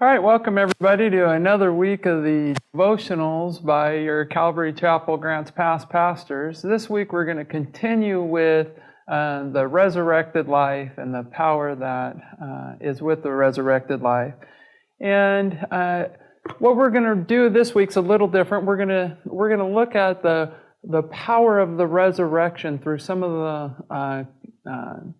All right, welcome everybody to another week of the devotionals by your Calvary Chapel Grants Pass pastors. This week we're going to continue with the resurrected life and the power that is with the resurrected life. And what we're going to do this week's a little different. We're going to look at the power of the resurrection through some of the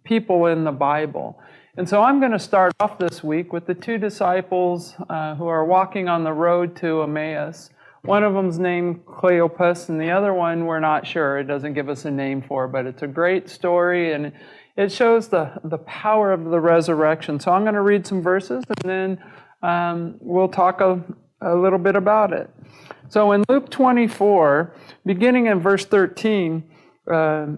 people in the Bible. And so I'm going to start off this week with the two disciples who are walking on the road to Emmaus. One of them's named Cleopas, and the other one we're not sure. It doesn't give us a name for, but it's a great story, and it shows the power of the resurrection. So I'm going to read some verses, and then we'll talk a little bit about it. So in Luke 24, beginning in verse 13,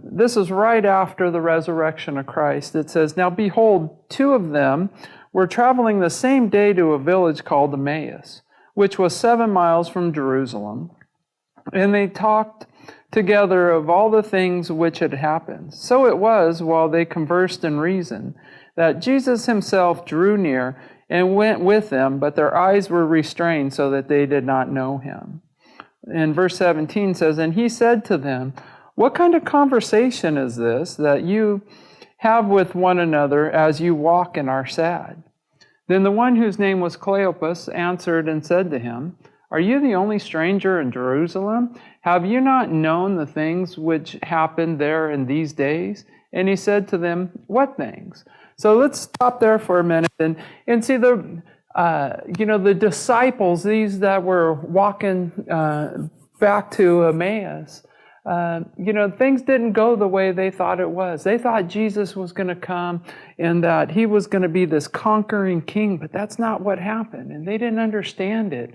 this is right after the resurrection of Christ. It says, "Now behold, two of them were traveling the same day to a village called Emmaus, which was 7 miles from Jerusalem. And they talked together of all the things which had happened. So it was, while they conversed and reasoned, that Jesus himself drew near and went with them, but their eyes were restrained so that they did not know him." And verse 17 says, "And he said to them, 'What kind of conversation is this that you have with one another as you walk and are sad?' Then the one whose name was Cleopas answered and said to him, 'Are you the only stranger in Jerusalem? Have you not known the things which happened there in these days?' And he said to them, 'What things?'" So let's stop there for a minute and see the disciples, these that were walking back to Emmaus. Things didn't go the way they thought it was. They thought Jesus was going to come and that he was going to be this conquering king, but that's not what happened, and they didn't understand it.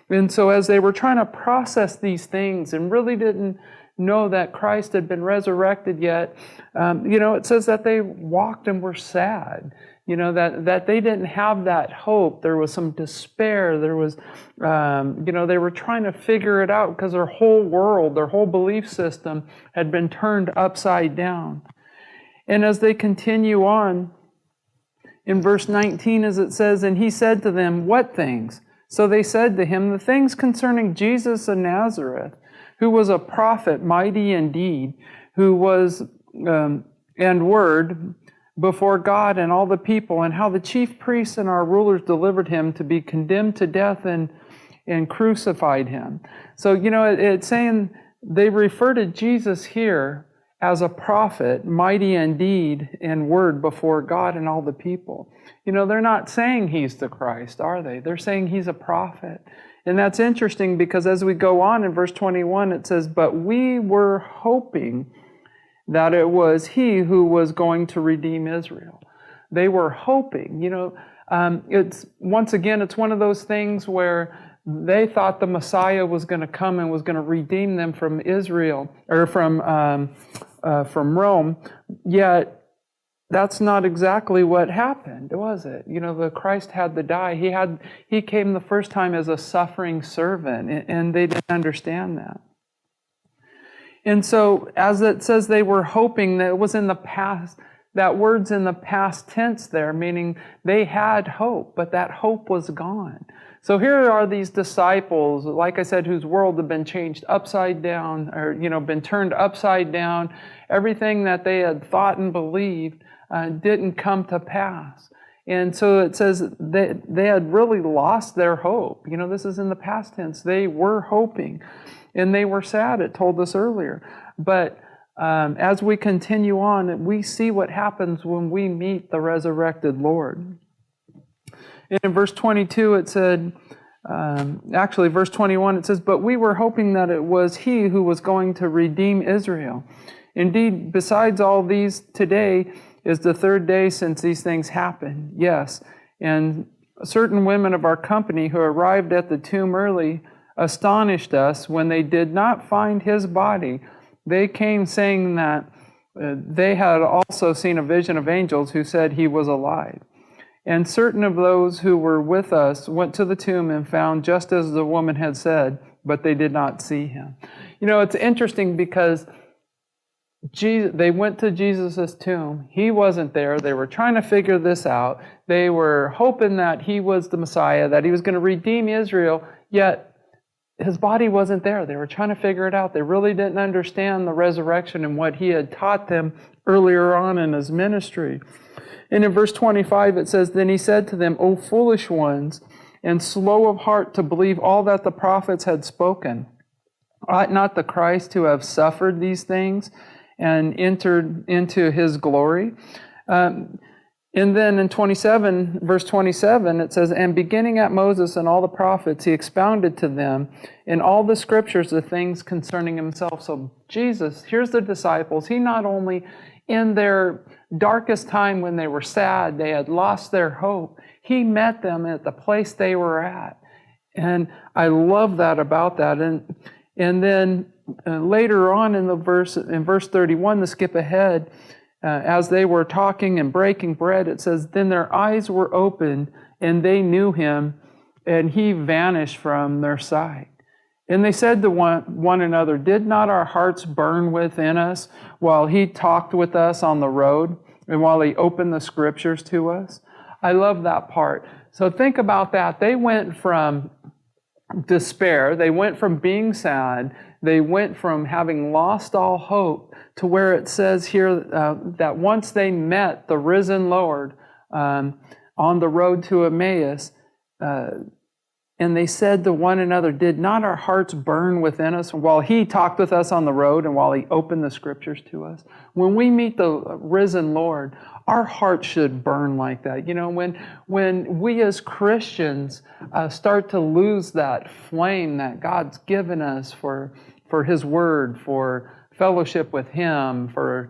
And so as they were trying to process these things and really didn't know that Christ had been resurrected yet, it says that they walked and were sad. That they didn't have that hope. There was some despair. There was, they were trying to figure it out because their whole world, their whole belief system had been turned upside down. And as they continue on, in verse 19, as it says, "And he said to them, 'What things?' So they said to him, 'The things concerning Jesus of Nazareth, who was a prophet, mighty in deed, who was, and word, before God and all the people, and how the chief priests and our rulers delivered him to be condemned to death and crucified him.'" So, it's saying they refer to Jesus here as a prophet, mighty in deed and word before God and all the people. They're not saying he's the Christ, are they? They're saying he's a prophet. And that's interesting because as we go on in verse 21, it says, "But we were hoping that it was he who was going to redeem Israel." They were hoping. It's one of those things where they thought the Messiah was going to come and was going to redeem them from Israel or from Rome. Yet that's not exactly what happened, was it? The Christ had to die. He came the first time as a suffering servant, and they didn't understand that. And so, as it says, they were hoping, that it was in the past, that word's in the past tense there, meaning they had hope, but that hope was gone. So here are these disciples, like I said, whose world had been changed upside down, or, been turned upside down. Everything that they had thought and believed didn't come to pass. And so it says they had really lost their hope. This is in the past tense. They were hoping. And they were sad, it told us earlier. But as we continue on, we see what happens when we meet the resurrected Lord. And in verse 22, it said, verse 21, it says, "But we were hoping that it was he who was going to redeem Israel. Indeed, besides all these, today is the third day since these things happened. Yes, and certain women of our company who arrived at the tomb early astonished us when they did not find his body. They came saying that they had also seen a vision of angels who said he was alive. And certain of those who were with us went to the tomb and found just as the woman had said, but they did not see him." It's interesting because They went to Jesus' tomb. He wasn't there. They were trying to figure this out. They were hoping that he was the Messiah, that he was going to redeem Israel, yet his body wasn't there. They were trying to figure it out. They really didn't understand the resurrection and what he had taught them earlier on in his ministry. And in verse 25 it says, "Then he said to them, O foolish ones, and slow of heart to believe all that the prophets had spoken. Ought not the Christ to have suffered these things and entered into his glory?" And then in verse 27, it says, "And beginning at Moses and all the prophets, he expounded to them in all the scriptures the things concerning himself." So Jesus, here's the disciples. He not only in their darkest time when they were sad, they had lost their hope, he met them at the place they were at. And I love that about that. And then later on in verse 31, to skip ahead, as they were talking and breaking bread, it says, "Then their eyes were opened, and they knew him, and he vanished from their sight. And they said to one another, Did not our hearts burn within us while he talked with us on the road, and while he opened the scriptures to us?" I love that part. So think about that. They went from despair, they went from being sad, they went from having lost all hope, to where it says here that once they met the risen Lord on the road to Emmaus, and they said to one another, "Did not our hearts burn within us while he talked with us on the road and while he opened the scriptures to us?" When we meet the risen Lord, our hearts should burn like that. You know, when we as Christians start to lose that flame that God's given us for his word, for fellowship with him, for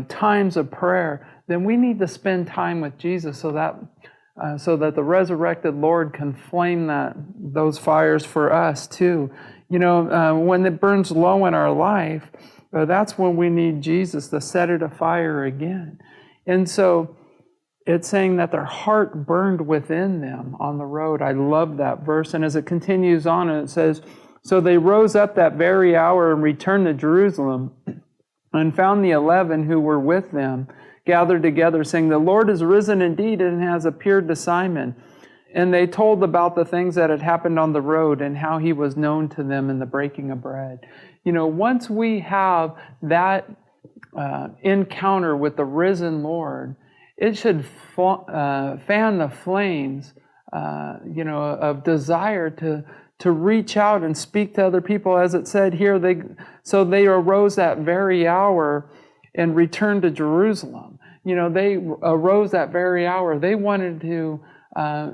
times of prayer, then we need to spend time with Jesus so that the resurrected Lord can flame those fires for us too. When it burns low in our life, that's when we need Jesus to set it afire again. And so it's saying that their heart burned within them on the road. I love that verse. And as it continues on, and it says, "So they rose up that very hour and returned to Jerusalem, and found the 11 who were with them gathered together, saying, The Lord is risen indeed and has appeared to Simon. And they told about the things that had happened on the road and how he was known to them in the breaking of bread." Once we have that encounter with the risen Lord, it should fan the flames, of desire to reach out and speak to other people. As it said here, they arose that very hour and returned to Jerusalem. They arose that very hour. They wanted to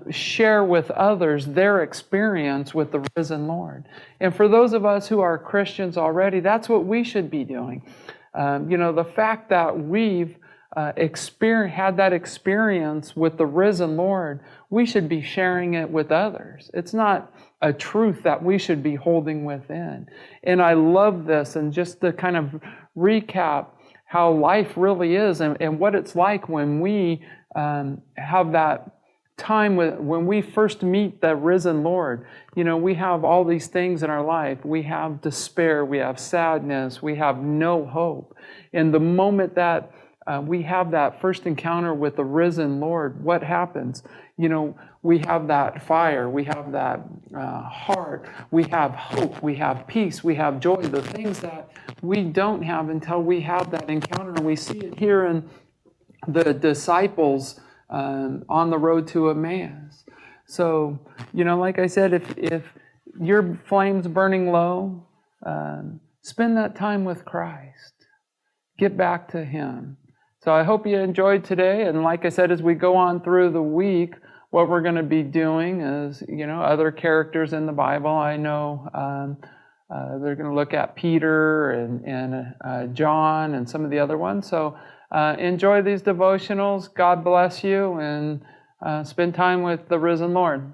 share with others their experience with the risen Lord. And for those of us who are Christians already, that's what we should be doing. The fact that we've had that experience with the risen Lord, we should be sharing it with others. It's not a truth that we should be holding within. And I love this, and just to kind of recap how life really is and what it's like when we have that time when we first meet the risen Lord. We have all these things in our life. We have despair, we have sadness, we have no hope. And the moment that we have that first encounter with the risen Lord, what happens? We have that fire, we have that heart, we have hope, we have peace, we have joy, the things that we don't have until we have that encounter. And we see it here in the disciples on the road to Emmaus. So, like I said, if your flame's burning low, spend that time with Christ. Get back to him. So I hope you enjoyed today. And like I said, as we go on through the week, what we're going to be doing is, other characters in the Bible. I know they're going to look at Peter and John and some of the other ones. So enjoy these devotionals. God bless you, and spend time with the risen Lord.